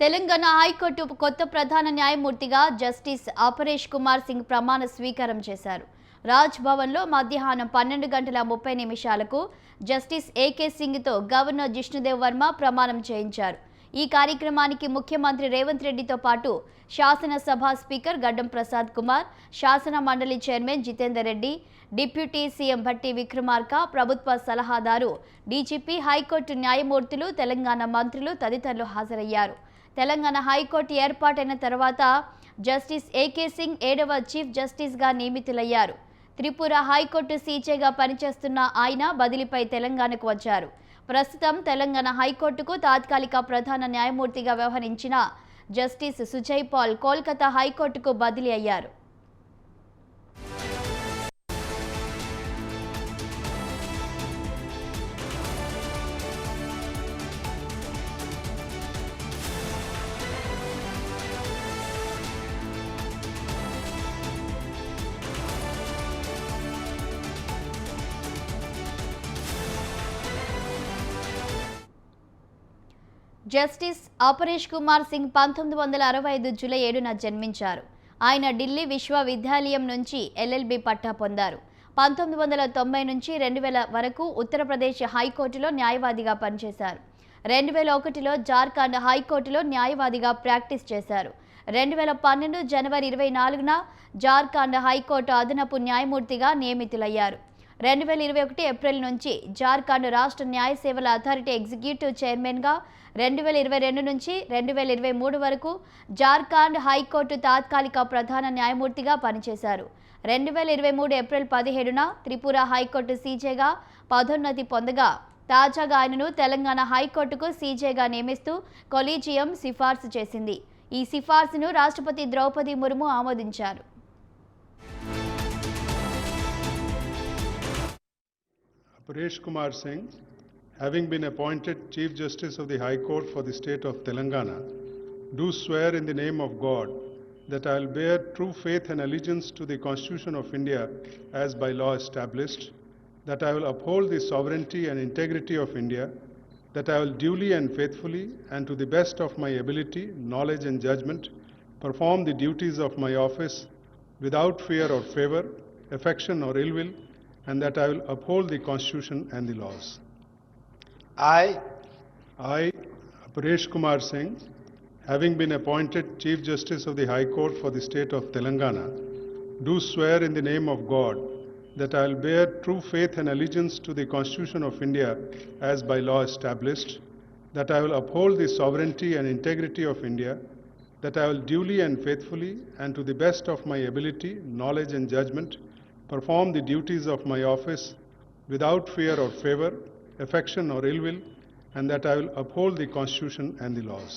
Telangana high court కొత్త ప్రధాన న్యాయమూర్తిగా జస్టిస్ అపరేష్ కుమార్ సింగ్ ప్రమాణ స్వీకారం చేశారు. రాజ్ భవన్లో మధ్యాహ్నం 12:30 జస్టిస్ ఏకే సింగ్తో గవర్నర్ జిష్ణుదేవ్ వర్మ ప్రమాణం చేయించారు. ఈ కార్యక్రమానికి ముఖ్యమంత్రి రేవంత్ రెడ్డితో పాటు శాసనసభ స్పీకర్ గడ్డం ప్రసాద్ కుమార్, శాసన మండలి chairman Jitender Reddy, deputy CM Bhatti Vikramarka, ప్రభుత్వ సలహాదారు, డీజీపీ, హైకోర్టు న్యాయమూర్తులు, తెలంగాణ మంత్రులు తదితరులు హాజరయ్యారు. తెలంగాణ హైకోర్టు ఏర్పాటైన తర్వాత జస్టిస్ ఏకే సింగ్ 7వ చీఫ్ జస్టిస్గా నియమితులయ్యారు. త్రిపుర హైకోర్టు సీజేగా పనిచేస్తున్న ఆయన బదిలీపై తెలంగాణకు వచ్చారు. ప్రస్తుతం తెలంగాణ హైకోర్టుకు తాత్కాలిక ప్రధాన న్యాయమూర్తిగా వ్యవహరించిన జస్టిస్ సుజయ్ పాల్ కోల్కతా హైకోర్టుకు బదిలీ అయ్యారు. జస్టిస్ అపరేష్ కుమార్ సింగ్ 1965 జూలై 7న జన్మించారు. ఆయన ఢిల్లీ విశ్వవిద్యాలయం నుంచి ఎల్ఎల్బి పట్టా పొందారు. 1990 నుంచి 2000 వరకు ఉత్తరప్రదేశ్ హైకోర్టులో న్యాయవాదిగా పనిచేశారు. 2001లో జార్ఖండ్ హైకోర్టులో న్యాయవాదిగా ప్రాక్టీస్ చేశారు. 2012 జనవరి 24న జార్ఖండ్ హైకోర్టు అదనపు న్యాయమూర్తిగా నియమితులయ్యారు. 2021 ఏప్రిల్ నుంచి జార్ఖండ్ రాష్ట్ర న్యాయ సేవల అథారిటీ ఎగ్జిక్యూటివ్ చైర్మన్గా, 2022 నుంచి 2023 వరకు జార్ఖండ్ హైకోర్టు తాత్కాలిక ప్రధాన న్యాయమూర్తిగా పనిచేశారు. 2023 ఏప్రిల్ 17న త్రిపుర హైకోర్టు సీజేగా పదోన్నతి పొందగా, తాజాగా ఆయనను తెలంగాణ హైకోర్టుకు సీజేగా నియమిస్తూ కొలీజియం సిఫార్సు చేసింది. ఈ సిఫార్సును రాష్ట్రపతి ద్రౌపది ముర్ము ఆమోదించారు. Apparesh Kumar Singh, having been appointed Chief Justice of the High Court for the state of Telangana, do swear in the name of God that I will bear true faith and allegiance to the Constitution of India as by law established, that I will uphold the sovereignty and integrity of India, that I will duly and faithfully and to the best of my ability, knowledge and judgment perform the duties of my office without fear or favor, affection or ill will, and that I will uphold the Constitution and the laws. I, Apparesh Kumar Singh, having been appointed Chief Justice of the High Court for the state of Telangana, do swear in the name of God that I will bear true faith and allegiance to the Constitution of India as by law established, that I will uphold the sovereignty and integrity of India, that I will duly and faithfully and to the best of my ability, knowledge and judgment perform the duties of my office without fear or favor, affection or ill will, and that I will uphold the Constitution and the laws.